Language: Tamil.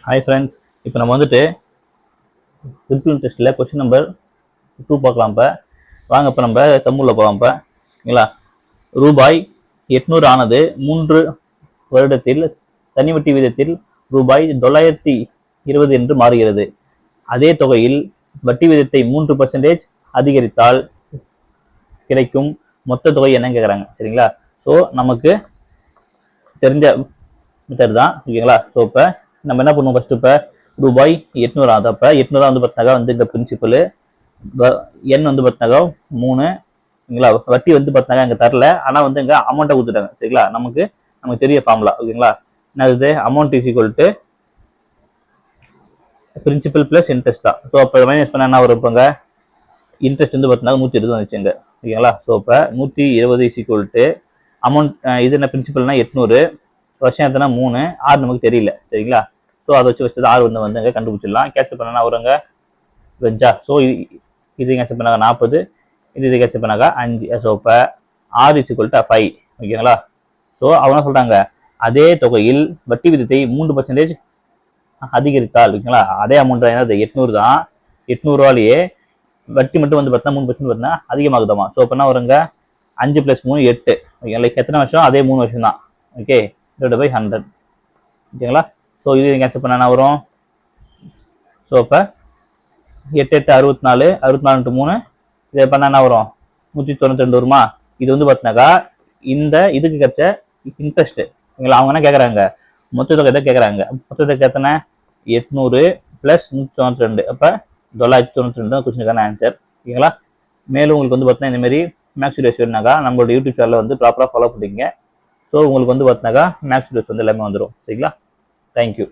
ஹாய் ஃப்ரெண்ட்ஸ், இப்போ நம்ம வந்துட்டு சிம்பிள் இன்ட்ரெஸ்ட்டில் கொஸ்டின் நம்பர் 2 பார்க்கலாம். இப்போ வாங்க, இப்போ நம்ம சம்முள்ள போகலாம். இப்போ ஓகேங்களா, ரூபாய் 800 ஆனது 3 வருடத்தில் தனி வட்டி வீதத்தில் ரூபாய் 920 என்று மாறுகிறது. அதே தொகையில் வட்டி வீதத்தை 3% அதிகரித்தால் கிடைக்கும் மொத்த தொகை என்னன்னு கேட்குறாங்க. சரிங்களா, ஸோ நமக்கு தெரிஞ்ச மெத்தட் தான். ஓகேங்களா, ஸோ இப்போ நம்ம என்ன பண்ணுவோம், ஃபர்ஸ்ட் இப்போ ரூபாய் 800 ஆகுது. அப்போ 800 வந்து பார்த்தினாக்கா வந்து இந்த பிரின்சிபல் எண் வந்து பார்த்தினாக்கா 3. ஓகேங்களா, வட்டி வந்து பார்த்தினாக்கா இங்கே தரல, ஆனால் வந்து இங்கே அமௌண்ட்டை கொடுத்துட்டாங்க. சரிங்களா, நமக்கு தெரிய ஃபார்முலா. ஓகேங்களா, என்னது amount is equal to principal plus interest தான். ஸோ அப்போ மைனஸ் பண்ண என்ன வரும், இப்போங்க இன்ட்ரெஸ்ட் வந்து பார்த்தினாக்கா 120 வந்துச்சுங்க. ஓகேங்களா, ஸோ இப்போ 120 இஸ் ஈக்குவல் டு அமௌண்ட், இது என்ன பிரின்சிபல்னா 800, வருஷம் எத்தனை 3, ஆறு நமக்கு தெரியல. சரிங்களா, ஸோ அதை வச்சு ஆறு வந்து அங்கே கண்டுபிடிச்சிடலாம். கேன்சல் பண்ணா வருங்க வெஜ்ஜா. ஸோ இது கேன்சல் பண்ணாங்க 40, இது கேன்சல் பண்ணாங்க 5. ஸோ இப்போ ஆர் இஸ் ஈக்குவல் டு 5. ஓகேங்களா, ஸோ அவங்க சொல்றாங்க அதே தொகையில் வட்டி விதத்தை 3% அதிகரித்தால். ஓகேங்களா, அதே அமௌண்ட் தான் 800 தான். 800 ரூபாலேயே வட்டி மட்டும் வந்து பார்த்தா 3% பார்த்தீங்கன்னா அதிகமாகுதாமா. ஸோ இப்போ என்ன வருங்க 5 + 3 8. ஓகேங்களா, எத்தனை வருஷம், அதே 3 வருஷம் தான். Okay, divide by 100. ஓகேங்களா, ஸோ இது கேன்சல் பண்ண என்ன வரும், ஸோ இப்போ 8 8 64, 64 × 3, இதை பண்ண என்ன வரும் 192 வருமா. இது வந்து பார்த்தினாக்கா இந்த இதுக்கு கிடைச்ச இன்ட்ரெஸ்ட். ஓகேங்களா, அவங்க என்ன கேட்குறாங்க, மொத்த தொகை தான் கேட்குறாங்க. மொத்த தொகை எத்தனை 800 + 192, அப்போ 992 தான் கொஸ்டினுக்கான ஆன்சர். ஓகேங்களா, மேலும் உங்களுக்கு வந்து பார்த்தீங்கன்னா இந்தமாரி மேக்ஸ் வீடியோஸ் வேணுனாக்கா நம்மளோட யூடியூப் சேனலில் வந்து ப்ராப்பராக ஃபாலோ பண்ணிங்க. ஸோ உங்களுக்கு வந்து பார்த்தினாக்கா மேக்ஸ் வீடியோஸ் வந்து எல்லாமே வந்துடும். சரிங்களா, தேங்க்யூ.